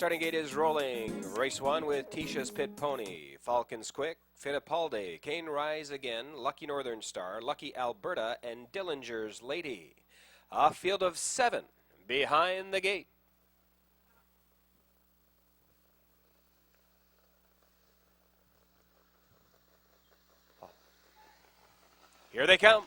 starting gate is rolling. Race 1 with Tisha's Pit Pony, Falcon's Quick, Fittipaldi, Kane Rise Again, Lucky Northern Star, Lucky Alberta, and Dillinger's Lady. A field of 7 behind the gate. Here they come.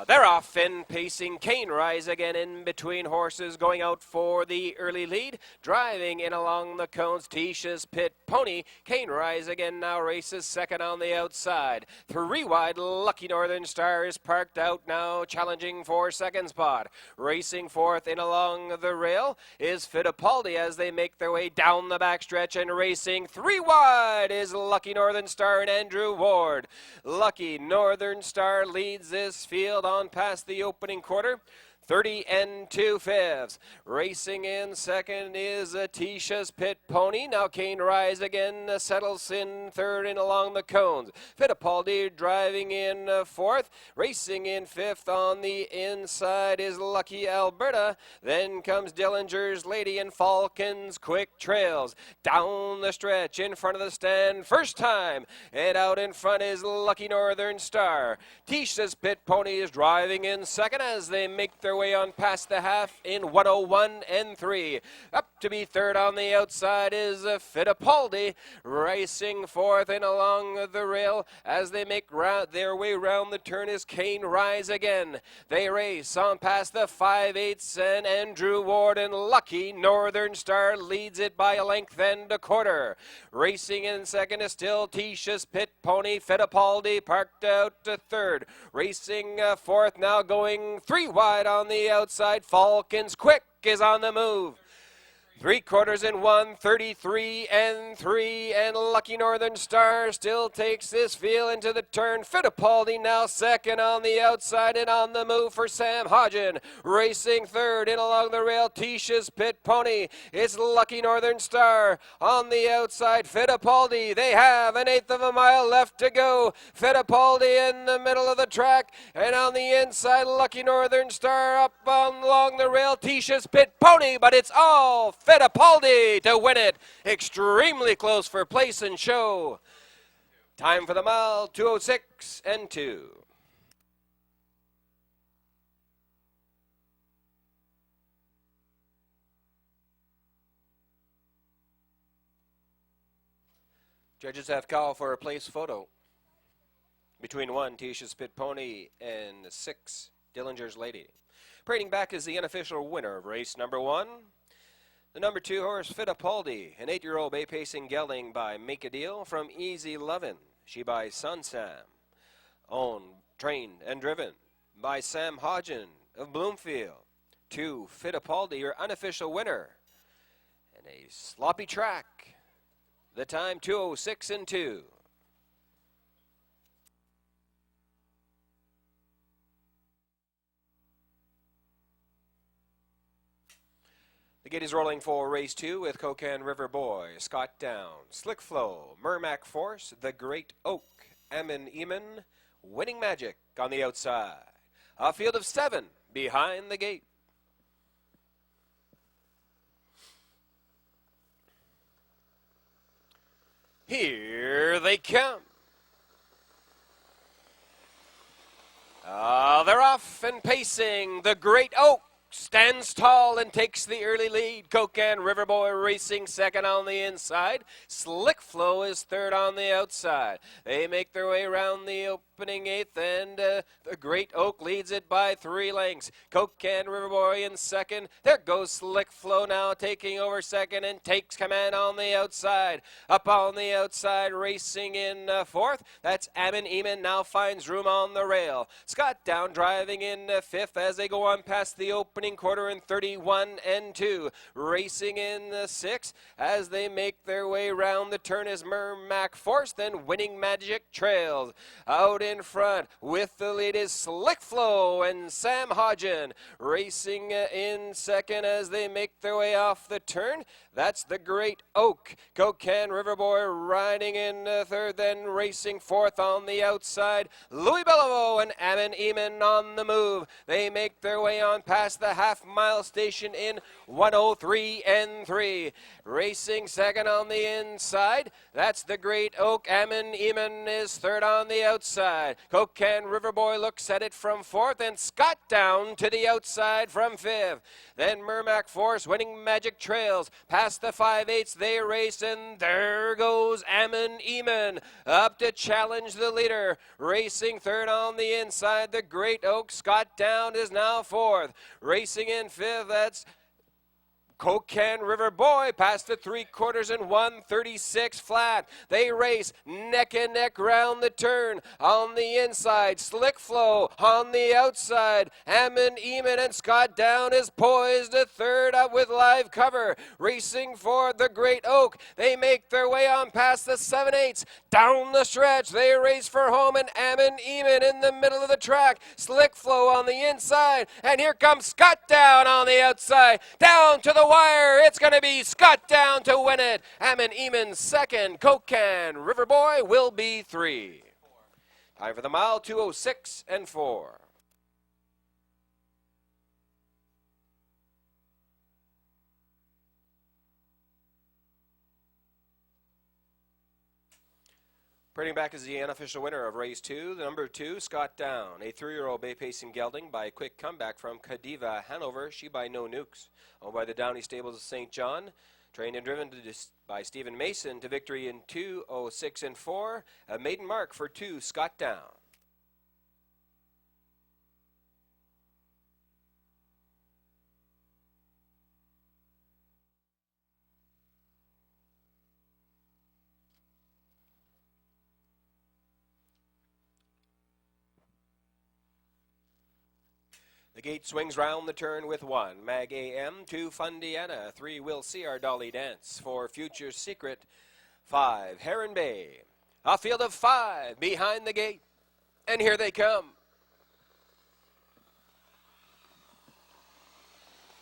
They're off and pacing. Kane Rise Again in between horses, going out for the early lead. Driving in along the cones, Tisha's Pit Pony. Kane Rise Again now races second on the outside. 3 wide, Lucky Northern Star is parked out now, challenging for second spot. Racing fourth in along the rail is Fittipaldi as they make their way down the backstretch, and racing 3 wide is Lucky Northern Star and Andrew Ward. Lucky Northern Star leads this field on past the opening quarter. 30 2/5. Racing in second is Tisha's Pit Pony. Now Kane Rise Again settles in third in along the cones. Fittipaldi driving in fourth. Racing in fifth on the inside is Lucky Alberta. Then comes Dillinger's Lady and Falcon's Quick trails. Down the stretch in front of the stand first time. And out in front is Lucky Northern Star. Tisha's Pit Pony is driving in second as they make their way on past the half in 101 3. Up to be third on the outside is Fittipaldi. Racing fourth and along the rail as they make their way round the turn is Kane Rise Again. They race on past the 5/8 and Andrew Ward and Lucky Northern Star leads it by a length and a quarter. Racing in second is still Tisha's Pit Pony. Fittipaldi parked out to third. Racing fourth, now going 3 wide on the outside. Falcon's Quick is on the move. 3/4 in 1, 33 3, and Lucky Northern Star still takes this field into the turn. Fittipaldi now second on the outside and on the move for Sam Hodgen. Racing third in along the rail, Tisha's Pit Pony. It's Lucky Northern Star on the outside. Fittipaldi, they have 1/8 of a mile left to go. Fittipaldi in the middle of the track, and on the inside, Lucky Northern Star up along the rail, Tisha's Pit Pony, but it's all Fittipaldi to win it. Extremely close for place and show. Time for the mile, 2:06 2. Judges have called for a place photo between 1, Tisha's Pit Pony, and 6, Dillinger's Lady. Parading back is the unofficial winner of race number 1. The number 2 horse, Fittipaldi, an 8-year-old bay-pacing gelding by Make a Deal from Easy Lovin'. She by Sun Sam. Owned, trained, and driven by Sam Hodgen of Bloomfield. 2, Fittipaldi, your unofficial winner. And a sloppy track. The time, 2:06 2. The gate is rolling for race 2 with Cocan River Boy, Scott Down, Slick Flow, Mermac Force, The Great Oak, Amin Eamon, Winning Magic on the outside. A field of 7 behind the gate. Here they come. They're off and pacing. The Great Oak stands tall and takes the early lead. Cocan River Boy racing second on the inside. Slick Flow is third on the outside. They make their way around the opening 8th, and the Great Oak leads it by 3 lengths. Cocan River Boy in second. There goes Slick Flow now taking over second and takes command on the outside. Up on the outside, racing in fourth. That's Amin Eamon now finds room on the rail. Scott Down driving in fifth as they go on past the opening quarter in 31 2. Racing in 6 as they make their way round the turn is Mermac Force, then Winning Magic trails. Out in front with the lead is Slick Flow and Sam Hodgen. Racing in second as they make their way off the turn. That's the Great Oak. Cocan River Boy riding in third, then racing fourth on the outside. Louis Bellevaux and Amin Eamon on the move. They make their way on past the the half-mile station in 103 and 3. Racing second on the inside. That's the Great Oak. Ammon Eamon is third on the outside. Cocan Riverboy looks at it from fourth, and Scott down to the outside from fifth. Then Mermac Force winning Magic Trails. Past the 5/8 they race, and there goes Ammon Eamon up to challenge the leader. Racing third on the inside, the Great Oak. Scott down is now fourth. Racing in fifth, that's Cocan River Boy past the 3/4 and 136 flat. They race neck and neck round the turn. On the inside, Slick Flow on the outside. Ammon Eamon and Scott Down is poised to third up with live cover. Racing for the Great Oak. They make their way on past the 7/8. Down the stretch, they race for home, and Ammon Eamon in the middle of the track. Slick Flow on the inside, and here comes Scott Down on the outside. Down to the wire, it's going to be Scott Down to win it. Ammon Eamon second, Cocan Riverboy will be 3. Time for the mile, 2:06 and 4. Parading back is the unofficial winner of race 2, the number 2, Scott Down, a 3-year-old bay pacing gelding by a quick comeback from Kadiva, Hanover. She by No Nukes, owned by the Downey Stables of St. John. Trained and driven by Stephen Mason to victory in 2:06 and 4. A maiden mark for 2, Scott Down. The gate swings round the turn with 1. Mag AM, 2, Fundiana. 3, We'll See Our Dolly Dance. 4, Future Secret. 5, Heron Bay. A field of 5 behind the gate. And here they come.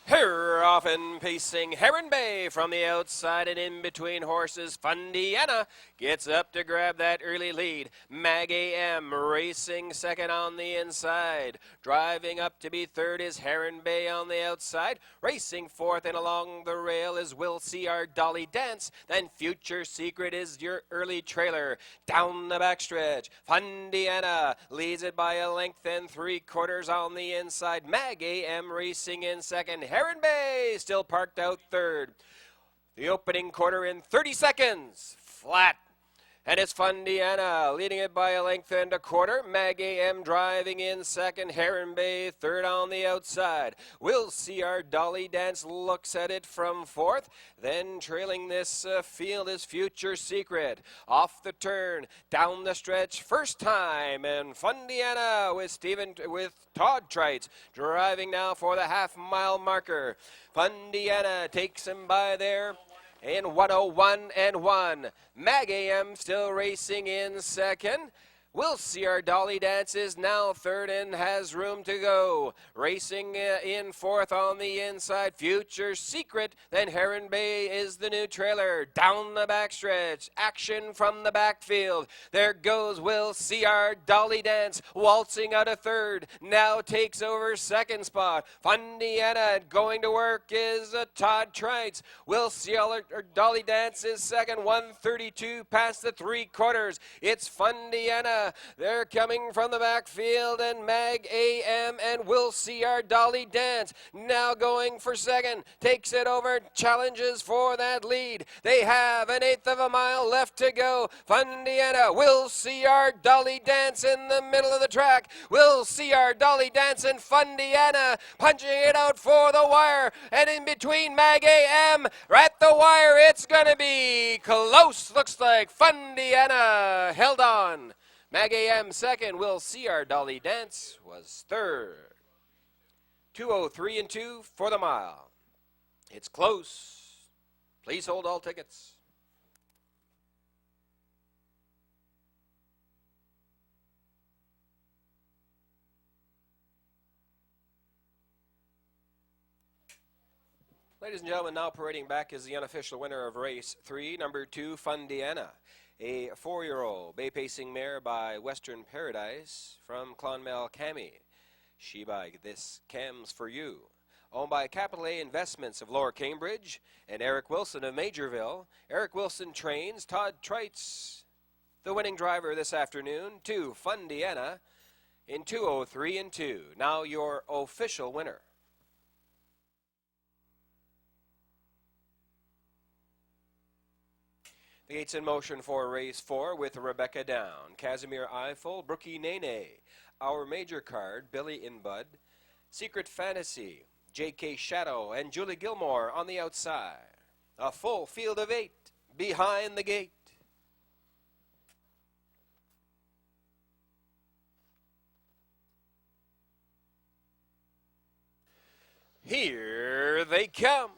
Here, often pacing Heron Bay from the outside, and in between horses, Fundiana gets up to grab that early lead. Mag AM racing second on the inside. Driving up to be third is Heron Bay on the outside. Racing fourth and along the rail is We'll See Our Dolly Dance. Then Future Secret is your early trailer. Down the backstretch, Fundiana leads it by a length and 3/4 on the inside. Mag AM racing in second. Heron Bay still parked out third. The opening quarter in 30 seconds. Flat. And it's Fundiana leading it by a length and a quarter. Mag AM driving in second. Heron Bay third on the outside. We'll See Our Dolly Dance looks at it from fourth. Then trailing this field is Future Secret. Off the turn, down the stretch, first time. And Fundiana with Todd Trites driving now for the half-mile marker. Fundiana takes him by there in 1:01 and 1. Mag AM still racing in second. We'll See Our Dolly Dance is now third and has room to go. Racing in fourth on the inside, Future Secret. Then Heron Bay is the new trailer. Down the backstretch, action from the backfield. There goes We'll See Our Dolly Dance, waltzing out of third. Now takes over second spot. Fundiana going to work is Todd Trites. We'll See Our Dolly Dance is second, 132 past the 3/4. It's Fundiana. They're coming from the backfield, and Mag AM and We'll See Our Dolly Dance now going for second. Takes it over, challenges for that lead. They have an 1/8 of a mile left to go. Fundiana, We'll See Our Dolly Dance in the middle of the track. We'll See Our Dolly Dance and Fundiana punching it out for the wire. And in between Mag AM at the wire, it's going to be close. Looks like Fundiana held on. Mag AM second, We'll See Our Dolly Dance was third. 2:03 and 2 for the mile. It's close. Please hold all tickets. Ladies and gentlemen, now parading back is the unofficial winner of race 3, number 2, Fundiana. A 4-year-old bay pacing mare by Western Paradise from Clonmel Cami. She by This Cam's For You. owned by Capital A Investments of Lower Cambridge and Eric Wilson of Majorville. Eric Wilson trains Todd Treitz, the winning driver this afternoon, to Fundiana in 2:03 and 2. Now your official winner. The gates in motion for race 4 with Rebecca Down, Casimir Eiffel, Brookie Nene, Our Major Card, Billy Inbud, Secret Fantasy, J.K. Shadow, and Julie Gilmore on the outside. A full field of 8 behind the gate. Here they come.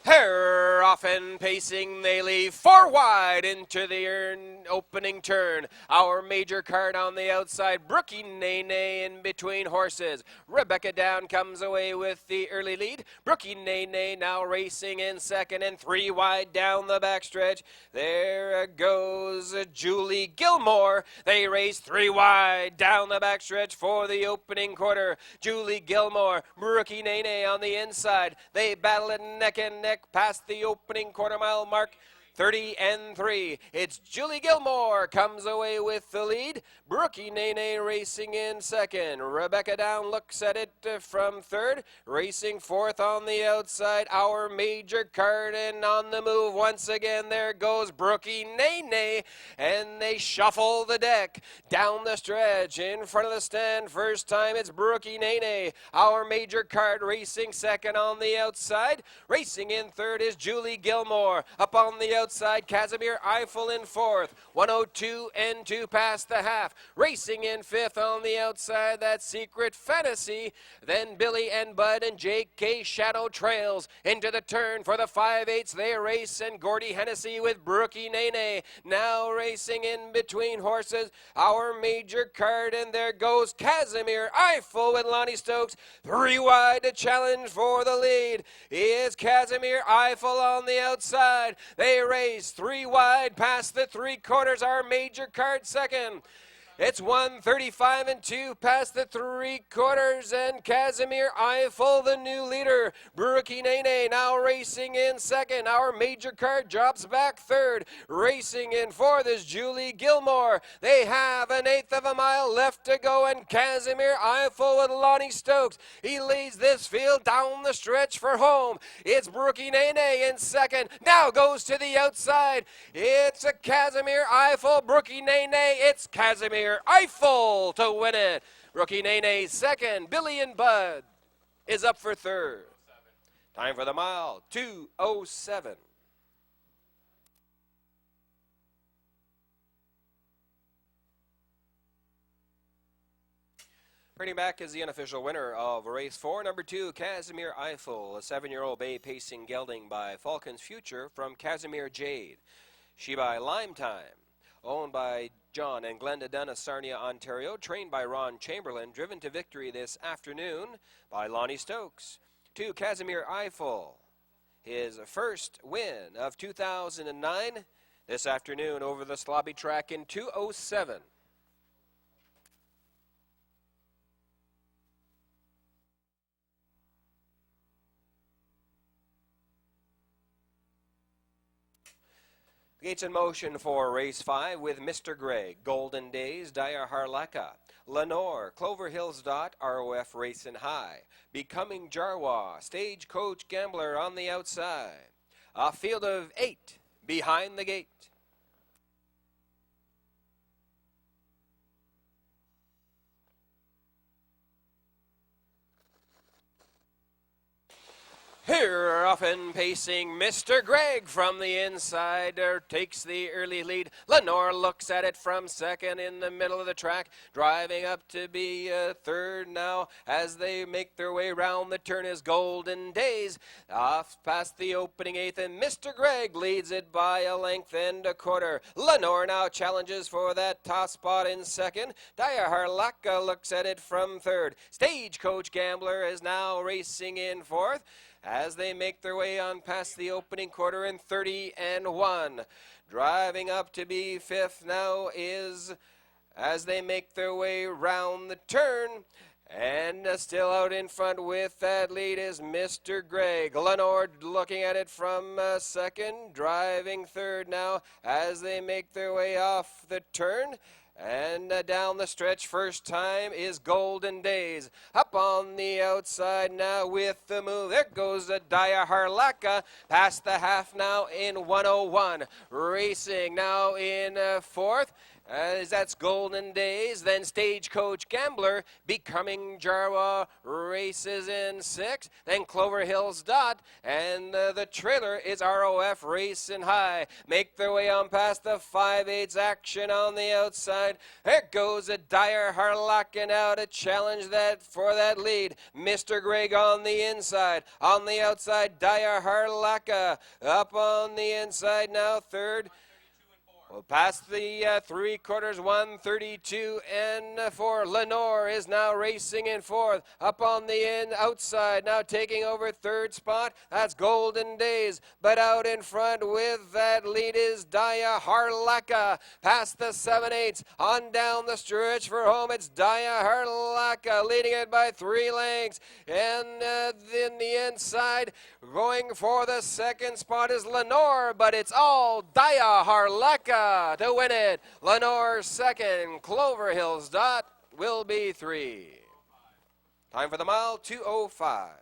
They're often pacing, they leave 4 wide into the opening turn. Our Major Card on the outside, Brookie Nene in between horses. Rebecca Down comes away with the early lead. Brookie Nene now racing in second and 3 wide down the backstretch. There goes Julie Gilmore. They race 3 wide down the backstretch for the opening quarter. Julie Gilmore, Brookie Nene on the inside. They battle it neck and neck past the opening quarter-mile mark. 30 and 3. It's Julie Gilmore comes away with the lead. Brookie Nene racing in second. Rebecca Down looks at it from third. Racing fourth on the outside, Our Major Card, and on the move once again there goes Brookie Nene, and they shuffle the deck down the stretch in front of the stand. First time it's Brookie Nene. Our Major Card racing second on the outside. Racing in third is Julie Gilmore. Up on the outside, Casimir Eiffel in fourth. 102 and 2 past the half. Racing in fifth on the outside, that's Secret Fantasy. Then Billy and Bud and J.K. Shadow trails into the turn for the 5/8. They race, and Gordy Hennessy with Brookie Nene. Now racing in between horses, Our Major Card, and there goes Casimir Eiffel with Lonnie Stokes. 3 wide to challenge for the lead. Is Casimir Eiffel on the outside. They race 3 wide past the 3/4. Our Major Card second. It's 135 and 2 past the 3/4, and Casimir Eiffel, the new leader. Brookie Nene now racing in second. Our Major Card drops back third. Racing in fourth is Julie Gilmore. They have an 1/8 of a mile left to go, and Casimir Eiffel with Lonnie Stokes. He leads this field down the stretch for home. It's Brookie Nene in second. Now goes to the outside. It's a Casimir Eiffel. Brookie Nene. It's Casimir Eiffel to win it. Brookie Nene second. Billy and Bud is up for third. Time for the mile, 2:07. Printing back is the unofficial winner of race 4, number 2, Casimir Eiffel, a 7-year-old bay pacing gelding by Falcon's Future from Casimir Jade. She by Lime Time, owned by John and Glenda Dunn of Sarnia, Ontario, trained by Ron Chamberlain, driven to victory this afternoon by Lonnie Stokes. 2, Casimir Eiffel, his first win of 2009 this afternoon over the slobby track in 2:07. Gates in motion for race 5 with Mr. Greg, Golden Days, Daya Harlaka, Lenore, Clover Hills Dot, ROF Racing High, Becoming Jarwa, Stagecoach Gambler on the outside. A field of 8 behind the gate. Here, often pacing, Mr. Greg from the inside takes the early lead. Lenore looks at it from second in the middle of the track, driving up to be third now as they make their way round the turn is Golden Days. Off past the opening 8th, and Mr. Greg leads it by a length and a quarter. Lenore now challenges for that top spot in second. Daya Harlaka looks at it from third. Stagecoach Gambler is now racing in fourth as they make their way on past the opening quarter in 30 and 1. Driving up to be fifth now is as they make their way round the turn. And still out in front with that lead is Mr. Greg. Lenore looking at it from second, driving third now as they make their way off the turn. And down the stretch first time is Golden Days. Up on the outside now with the move. There goes Daya Harlaka past the half now in 101. Racing now in fourth. As that's Golden Days, then Stagecoach Gambler, Becoming Jarwa races in six, then Clover Hills Dot, and the trailer is ROF Racing High. Make their way on past the 5/8 action on the outside. There goes a Dyer Harlaken out to challenge that for that lead. Mr. Greg on the inside. On the outside, Dyer Harlaka. Up on the inside now, third. Well, past the 3/4, 132 and 4. Lenore is now racing in fourth. Up on the outside, now taking over third spot. That's Golden Days. But out in front with that lead is Daya Harlaka. Past the 7/8, on down the stretch for home. It's Daya Harlaka leading it by 3 lengths. And in the inside, going for the second spot is Lenore, but it's all Daya Harlaka to win it. Lenore second. Clover Hills Dot will be 3. Time for the mile, 2:05.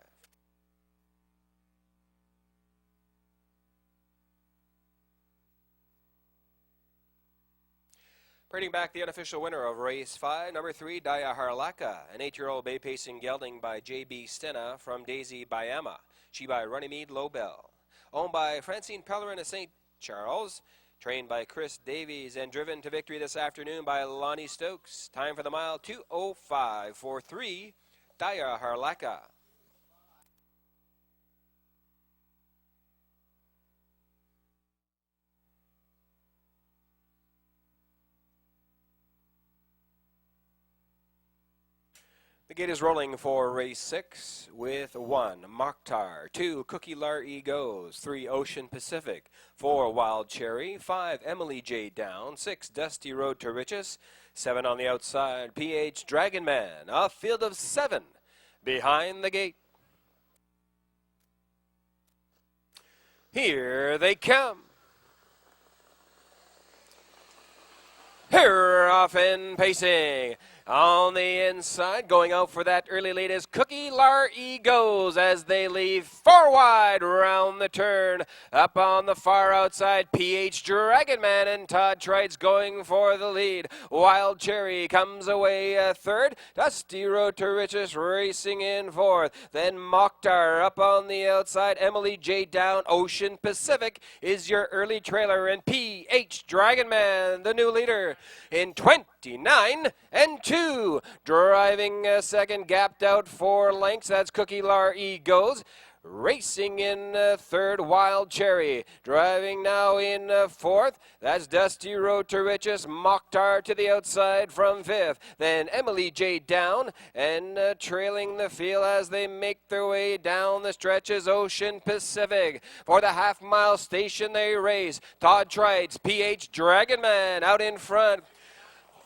Parading back the unofficial winner of race 5, number 3, Daya Harlaka, an 8-year-old bay pacing gelding by J.B. Stenna from Daisy Bayama. She by Runnymede Lobel. Owned by Francine Pellerin of St. Charles. Trained by Chris Davies and driven to victory this afternoon by Lonnie Stokes. Time for the mile, 2:05 for 3, Daya Harlaka. The gate is rolling for race 6 with 1, Mokhtar, 2, Cookie Lar Goes, 3, Ocean Pacific, 4, Wild Cherry, 5, Emily J. Down, 6, Dusty Road to Riches, 7 on the outside, PH Dragon Man, a field of 7 behind the gate. Here they come. Here off in pacing. On the inside, going out for that early lead is Cookie Lar Goes as they leave 4 wide round the turn. Up on the far outside, PH Dragon Man and Todd Trites going for the lead. Wild Cherry comes away third. Dusty Road to Riches racing in fourth. Then Mokhtar up on the outside. Emily J. Down, Ocean Pacific is your early trailer. And PH Dragon Man, the new leader, in 29 and 2. Driving second, gapped out 4 lengths. That's Cookie Lar Goes. Racing in third, Wild Cherry. Driving now in fourth. That's Dusty Road to Riches. Mokhtar to the outside from fifth. Then Emily J. Down. And trailing the field as they make their way down the stretch is Ocean Pacific. For the half-mile station they race. Todd Trites, PH Dragon Man out in front.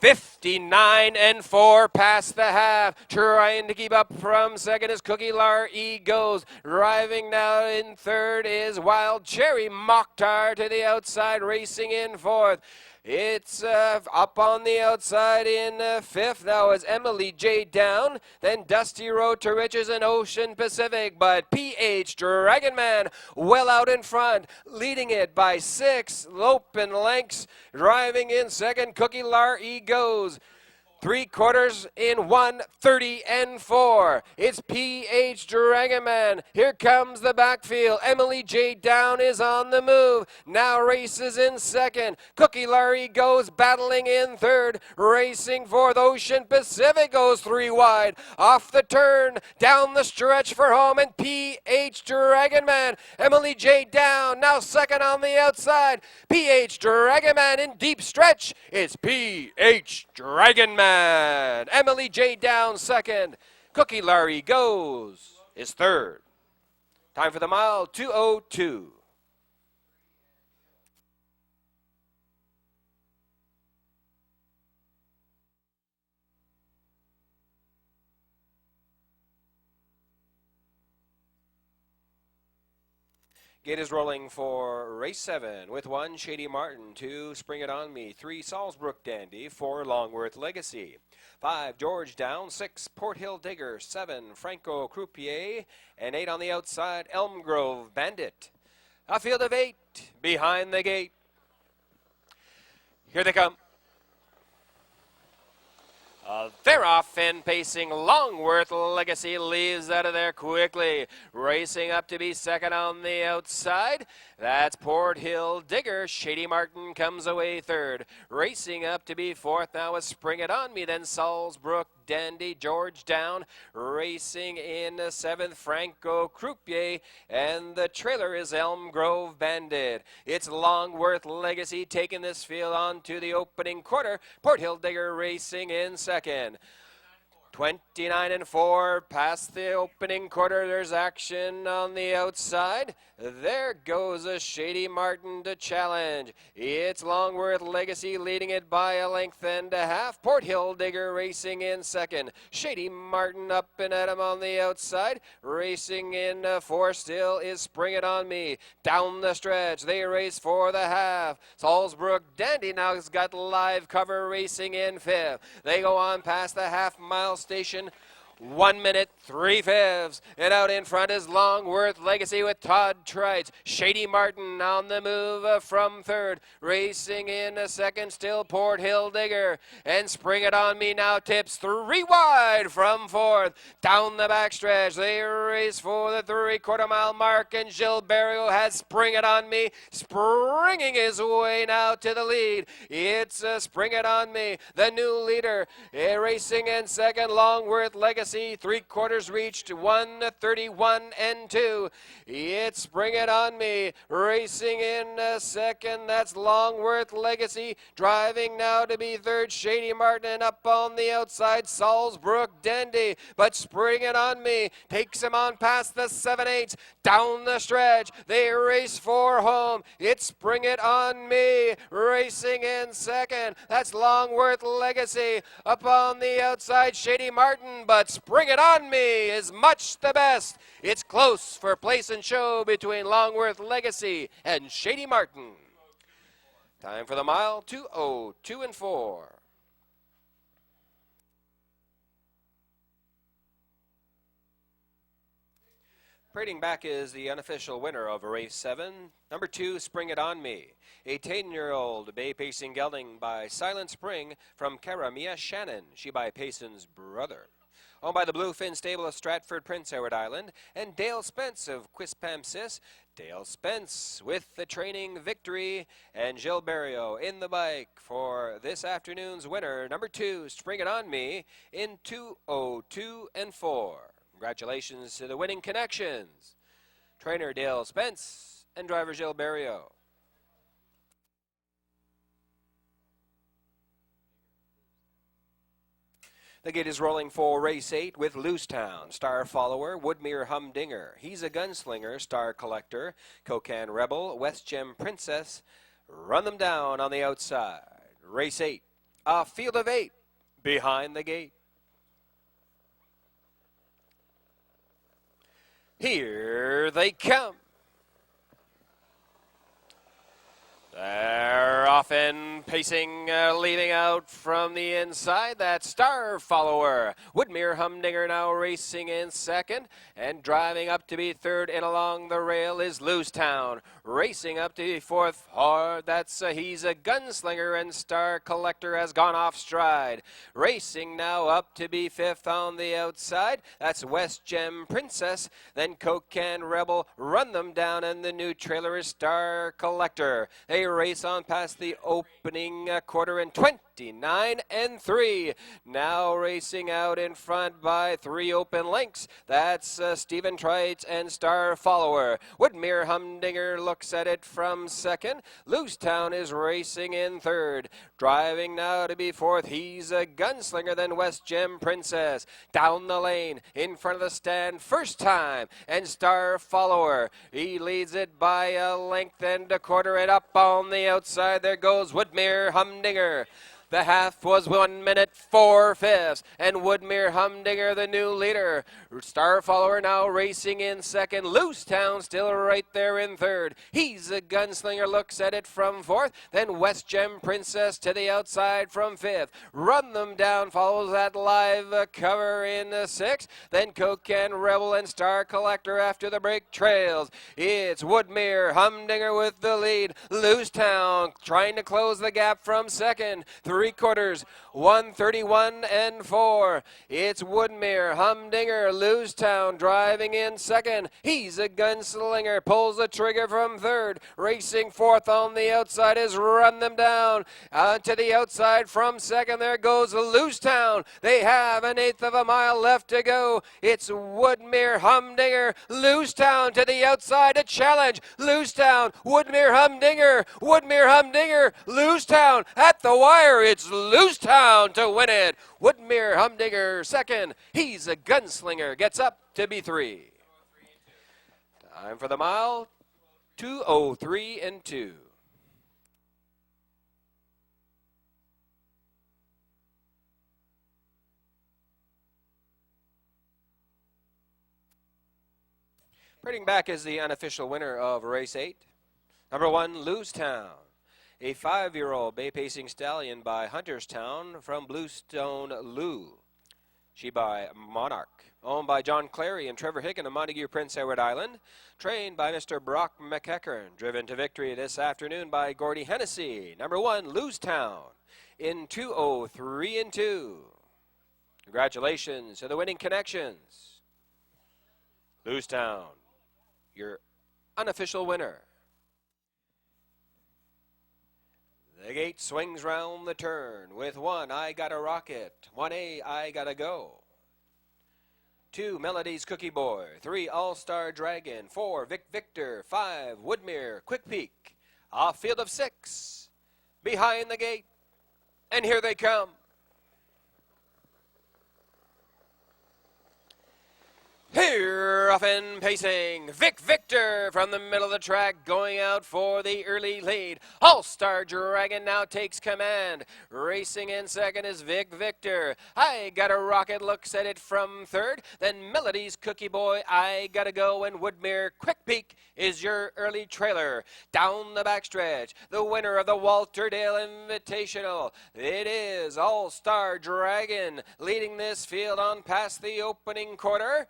59 and 4 past the half. Trying to keep up from second is Cookie Lar Goes. Driving now in third is Wild Cherry. Mokhtar to the outside, racing in fourth. It's up on the outside in fifth. Now is Emily J. Down. Then Dusty Road to Riches and Ocean Pacific. But PH Dragon Man well out in front, leading it by 6 loping lengths. Driving in second, Cookie Lar Goes. 3/4 in 1:30 and 4. It's PH Dragon Man. Here comes the backfield. Emily J. Down is on the move. Now races in second. Cookie Lar Goes battling in third. Racing fourth. Ocean Pacific goes 3 wide. Off the turn. Down the stretch for home. And PH Dragon Man. Emily J. Down now second on the outside. PH Dragon Man in deep stretch. It's PH Dragon Man. Emily J. Down second. Cookie Lar Goes is third. Time for the mile, 2:02. Gate is rolling for race 7 with 1, Shady Martin, 2, Spring It On Me, 3, Salisbrook Dandy, 4, Longworth Legacy, 5, George Down, 6, Port Hill Digger, 7, Franco Croupier, and 8 on the outside, Elm Grove Bandit. A field of 8 behind the gate. Here they come. They're off and pacing. Longworth Legacy leaves out of there quickly. Racing up to be second on the outside. That's Port Hill Digger. Shady Martin comes away third. Racing up to be fourth now is Spring It On Me. Then Salisbrook Dandy, George Down. Racing in seventh, Franco Croupier. And the trailer is Elm Grove Bandit. It's Longworth Legacy taking this field on to the opening quarter. Port Hill Digger racing in second. 29 and 4 past the opening quarter. There's action on the outside. There goes a Shady Martin to challenge. It's Longworth Legacy leading it by a length and a half. Port Hill Digger racing in second. Shady Martin up and at him on the outside. Racing in four still is Spring It On Me. Down the stretch, they race for the half. Salisbrook Dandy now has got live cover racing in fifth. They go on past the half-mile station. 1 minute, 3/5. And out in front is Longworth Legacy with Todd Trites. Shady Martin on the move from third. Racing in a second, still Port Hill Digger. And Spring It On Me now tips 3 wide from fourth. Down the backstretch, they race for the 3/4 mile mark. And Gilberto has Spring It On Me springing his way now to the lead. It's Spring It On Me, the new leader. Racing in second, Longworth Legacy. 3/4 reached 1:31 and 2. It's Spring It On Me racing in second. That's Longworth Legacy driving now to be third. Shady Martin up on the outside. Salisbrook Dandy, but Spring It On Me takes him on past the 7/8 down the stretch. They race for home. It's Spring It On Me racing in second. That's Longworth Legacy up on the outside. Shady Martin, but Spring It On Me is much the best. It's close for place and show between Longworth Legacy and Shady Martin. Time for the mile, 2:02 and 4. Parading back is the unofficial winner of race 7, number 2, Spring It On Me. A 10-year-old bay pacing gelding by Silent Spring from Karamia Shannon, she by Payson's brother. Owned by the Bluefin Stable of Stratford, Prince Edward Island, and Dale Spence of Quispamsis. Dale Spence with the training victory, and Gilberto in the bike for this afternoon's winner, number 2, Spring It On Me, in 2:02 and 4. Congratulations to the winning connections, trainer Dale Spence and driver Gilberto. The gate is rolling for race 8 with Loosetown, star follower, Woodmere Humdinger. He's a gunslinger, star collector, Kokan Rebel, West Gem Princess. Run them down on the outside. Race 8, a field of 8 behind the gate. Here they come. They're off and pacing, leaving out from the inside. That star follower. Woodmere Humdinger now racing in second. And driving up to be third and along the rail is Loosetown. Racing up to be fourth. He's a gunslinger and star collector has gone off stride. Racing now up to be fifth on the outside. That's West Gem Princess. Then Kokan Rebel. Run them down, and the new trailer is Star Collector. They race on past the opening quarter in 29 and 3. Now racing out in front by 3 open lengths. That's Stephen Trites and Star Follower. Woodmere Humdinger looks at it from second. Loosetown is racing in third. Driving now to be fourth. He's a gunslinger, then West Gem Princess. Down the lane, in front of the stand, first time, and Star Follower. He leads it by a length and a quarter, and up on the outside there goes Woodmere Humdinger. The half was 1 minute 4/5, and Woodmere Humdinger the new leader. Star Follower now racing in second. Loose Town still right there in third. He's a Gunslinger, looks at it from fourth. Then West Gem Princess to the outside from fifth. Run Them Down follows that live cover in sixth. Then Coke and Rebel and Star Collector after the break trails. It's Woodmere Humdinger with the lead. Loose Town trying to close the gap from second. 3/4, 1:31 and 4. It's Woodmere Humdinger, Loose Town driving in second. He's a Gunslinger, pulls the trigger from third. Racing fourth on the outside is Run Them Down. To the outside from second, there goes Loose Town. They have 1/8 of a mile left to go. It's Woodmere Humdinger, Loose Town to the outside to challenge. Loose Town, Woodmere Humdinger, Woodmere Humdinger, Loose Town at the wire. It's Loose Town to win it. Woodmere Humdinger second. He's a Gunslinger. Gets up to be 3. Time for the mile. 2:03 and 2. Parading back is the unofficial winner of race 8. Number 1, Loose Town, a 5-year-old bay pacing stallion by Hunterstown from Bluestone Lou. She by Monarch, owned by John Clary and Trevor Hicken of Montague, Prince Edward Island. Trained by Mr. Brock McEachern. Driven to victory this afternoon by Gordy Hennessy. Number 1, Loose Town, in 2:03 and 2. Congratulations to the winning connections. Loose Town, your unofficial winner. The gate swings round the turn with 1, I Got a Rocket. 1A, I Gotta Go. 2, Melody's Cookie Boy. 3, All-Star Dragon. 4, Vic Victor. 5, Woodmere Quick Peak. A field of 6 behind the gate. And here they come. Here, off and pacing, Vic Victor from the middle of the track, going out for the early lead. All-Star Dragon now takes command. Racing in second is Vic Victor. I Got a Rocket, looks at it from third. Then Melody's Cookie Boy, I Gotta Go, and Woodmere Quick Peak is your early trailer. Down the backstretch, the winner of the Walter Dale Invitational. It is All-Star Dragon leading this field on past the opening quarter.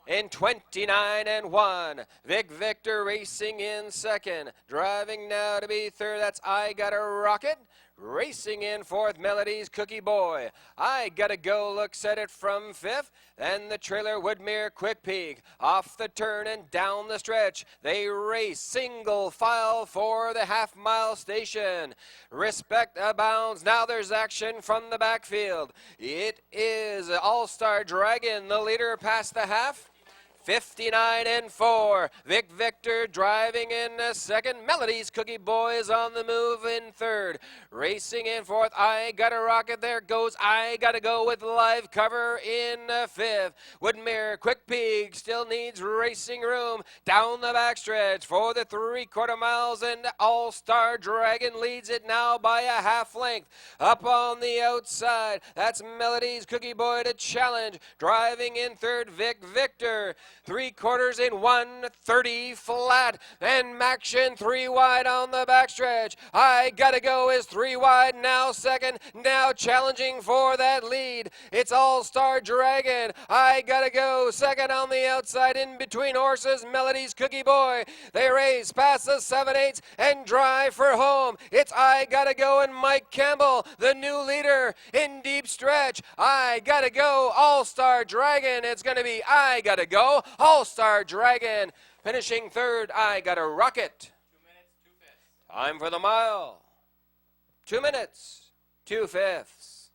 In 29 and 1, Vic Victor racing in second. Driving now to be third, that's I Got a Rocket. Racing in fourth, Melody's Cookie Boy. I Gotta Go, looks at it from fifth. Then the trailer, Woodmere Quick Peak. Off the turn and down the stretch. They race single file for the half-mile station. Respect abounds. Now there's action from the backfield. It is All-Star Dragon, the leader past the half. 59 and 4. Vic Victor driving in second. Melody's Cookie Boy is on the move in third. Racing in fourth, I Got a Rocket. There goes I Gotta Go with live cover in fifth. Woodmere Quick Peak still needs racing room. Down the backstretch for the 3/4 miles, and All-Star Dragon leads it now by a half length. Up on the outside, that's Melody's Cookie Boy to challenge. Driving in third, Vic Victor. 3/4 in 1:30 flat. Then Maction 3 wide on the backstretch. I Gotta Go is 3 wide, now second, now challenging for that lead. It's All-Star Dragon. I Gotta Go second on the outside, in between horses, Melody's Cookie Boy. They race past the 7/8 and drive for home. It's I Gotta Go and Mike Campbell, the new leader in deep stretch. I Gotta Go, All-Star Dragon. It's going to be I Gotta Go, All-Star Dragon. Finishing third, I Got a Rocket. 2 minutes, 2/5. Time for the mile. 2 minutes, 2/5.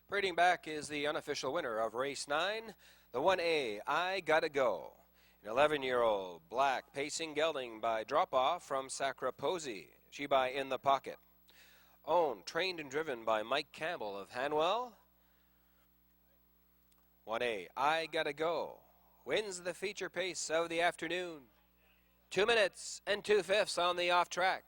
Parading back is the unofficial winner of race 9, the 1A, I Gotta Go. An 11-year-old black pacing gelding by Drop-Off from Sacraposi. She by In the Pocket. Owned, trained, and driven by Mike Campbell of Hanwell. 1A, I Gotta Go wins the feature pace of the afternoon. 2 minutes and 2/5 on the off track.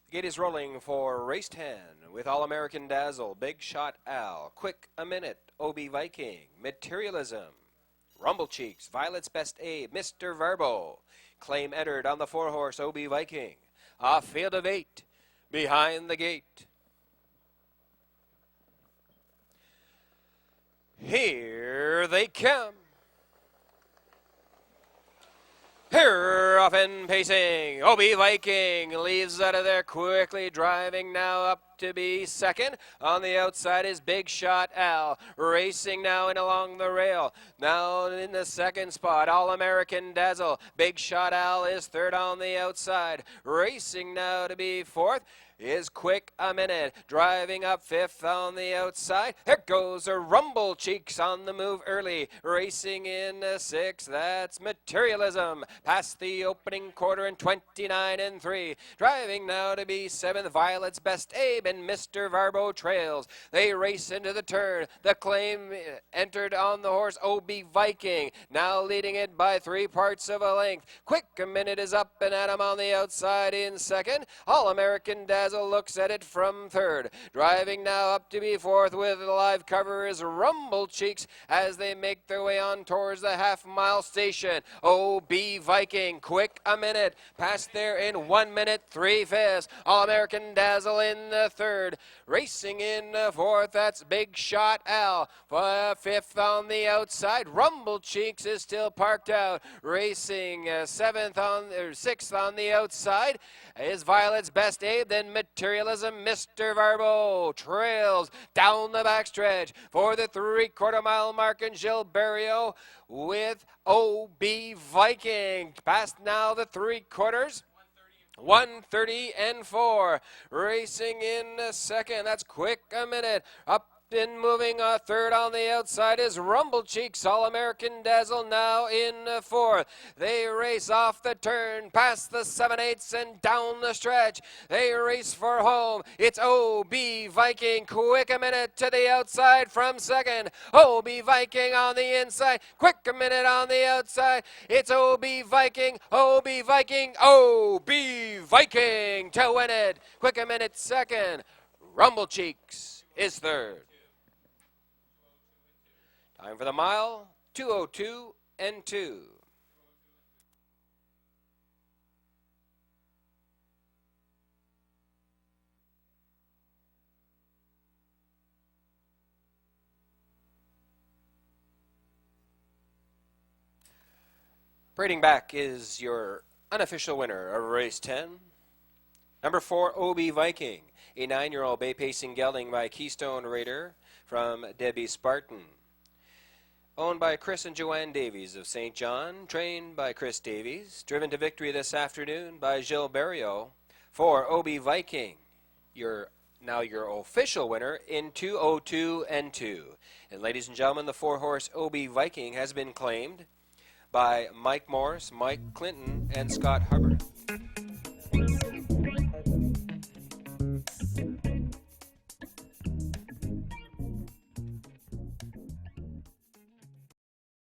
The gate is rolling for race 10 with All-American Dazzle, Big Shot Al, Quick a Minute, OB Viking, Materialism, Rumble Cheeks, Violet's Best Abe, Mr. Verbo. Claim entered on the 4-horse OB Viking. A field of 8 behind the gate. Here they come. Here off and pacing, OB Viking leaves out of there quickly, driving now up to be second. On the outside is Big Shot Al, racing now in along the rail. Now in the second spot, All-American Dazzle. Big Shot Al is third on the outside. Racing now to be fourth is Quick a Minute, driving up fifth on the outside. There goes a Rumble Cheeks on the move early, racing in sixth. That's Materialism, past the opening quarter in 29 3. Driving now to be seventh, Violet's Best Abe and Mr. Varbo trails. They race into the turn. The claim entered on the horse OB Viking, now leading it by 3 parts of a length. Quick a Minute is up and at him on the outside in second. All-American Dazzle looks at it from third. Driving now up to be fourth with the live cover is Rumble Cheeks as they make their way on towards the half-mile station. OB Viking, Quick a Minute, past there in 1 minute 3/5. All-American Dazzle in the third. Racing in the fourth, that's Big Shot Al. Fifth on the outside, Rumble Cheeks is still parked out. Racing sixth on the outside is Violet's Best Abe, then Materialism. Mr. Varbo trails down the backstretch for the 3/4 mile mark in Gilberto with OB Viking. Past now the 3/4. 1:30 and 4. Racing in second, that's Quick a Minute. Up and moving third on the outside is Rumble Cheeks. All-American Dazzle now in fourth. They race off the turn, past the 7/8 and down the stretch. They race for home. It's OB Viking, Quick a Minute to the outside from second. OB Viking on the inside, Quick a Minute on the outside. It's OB Viking, OB Viking, OB Viking to win it. Quick a Minute second. Rumble Cheeks is third. Time for the mile, 2:02 and 2. Parading back is your unofficial winner of race 10. Number 4, OB Viking, a 9-year-old bay pacing gelding by Keystone Raider from Debbie Spartan. Owned by Chris and Joanne Davies of St. John, trained by Chris Davies, driven to victory this afternoon by Gilberto for OB Viking. Now your official winner in 2:02 and 2. And ladies and gentlemen, the 4-horse OB Viking has been claimed by Mike Morris, Mike Clinton, and Scott Hubbard.